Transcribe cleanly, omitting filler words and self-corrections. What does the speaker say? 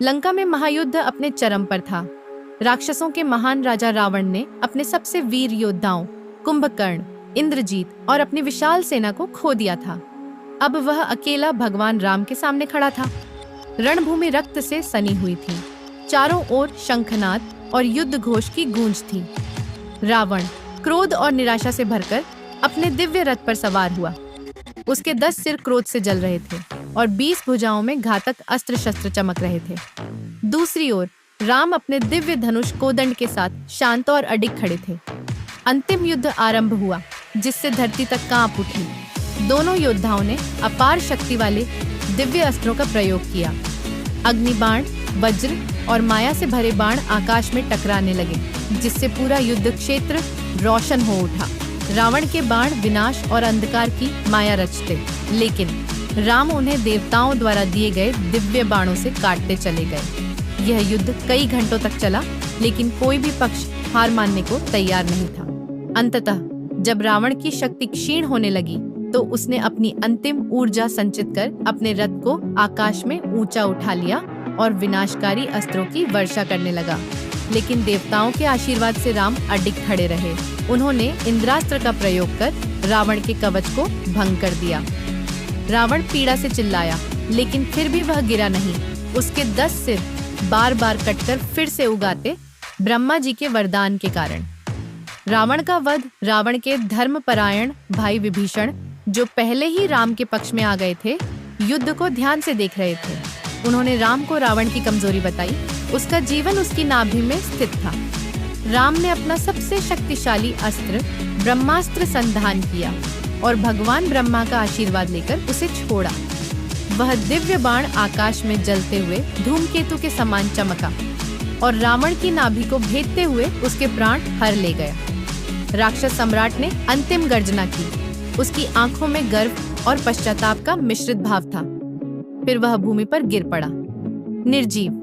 लंका में महायुद्ध अपने चरम पर था। राक्षसों के महान राजा रावण ने अपने सबसे वीर योद्धाओं कुंभकर्ण, इंद्रजीत और अपनी विशाल सेना को खो दिया था। अब वह अकेला भगवान राम के सामने खड़ा था। रणभूमि रक्त से सनी हुई थी। चारों ओर शंखनाद और युद्ध घोष की गूंज थी। रावण क्रोध और निराशा से भरकर अपने दिव्य रथ पर सवार हुआ। उसके 10 सिर क्रोध से जल रहे थे और 20 भुजाओं में घातक अस्त्र शस्त्र चमक रहे थे। दूसरी ओर राम अपने दिव्य धनुष कोदंड के साथ शांत और अडिग खड़े थे। अंतिम युद्ध आरंभ हुआ, जिससे धरती तक कांप उठी। दोनों योद्धाओं ने अपार शक्ति वाले दिव्य अस्त्रों का प्रयोग किया। अग्निबाण, वज्र और माया से भरे बाण आकाश में टकराने लगे, जिससे पूरा युद्ध क्षेत्र रोशन हो उठा। रावण के बाण विनाश और अंधकार की माया रचते, लेकिन राम उन्हें देवताओं द्वारा दिए गए दिव्य बाणों से काटते चले गए। यह युद्ध कई घंटों तक चला, लेकिन कोई भी पक्ष हार मानने को तैयार नहीं था। अंततः जब रावण की शक्ति क्षीण होने लगी, तो उसने अपनी अंतिम ऊर्जा संचित कर अपने रथ को आकाश में ऊंचा उठा लिया और विनाशकारी अस्त्रों की वर्षा करने लगा। लेकिन देवताओं के आशीर्वाद से राम अडिग खड़े रहे। उन्होंने इंद्रास्त्र का प्रयोग कर रावण के कवच को भंग कर दिया। रावण पीड़ा से चिल्लाया, लेकिन फिर भी वह गिरा नहीं। उसके 10 सिर बार बार कटकर फिर से उगाते, ब्रह्मा जी के वरदान के कारण। रावण का वध रावण के धर्मपरायण भाई विभीषण, जो पहले ही राम के पक्ष में आ गए थे, युद्ध को ध्यान से देख रहे थे। उन्होंने राम को रावण की कमजोरी बताई। उसका जीवन उसकी नाभि में स्थित था। राम ने अपना सबसे शक्तिशाली अस्त्र ब्रह्मास्त्र संधान किया और भगवान ब्रह्मा का आशीर्वाद लेकर उसे छोड़ा। वह दिव्य बाण आकाश में जलते हुए धूमकेतु के समान चमका और रावण की नाभि को भेदते हुए उसके प्राण हर ले गया। राक्षस सम्राट ने अंतिम गर्जना की। उसकी आंखों में गर्व और पश्चाताप का मिश्रित भाव था। फिर वह भूमि पर गिर पड़ा, निर्जीव।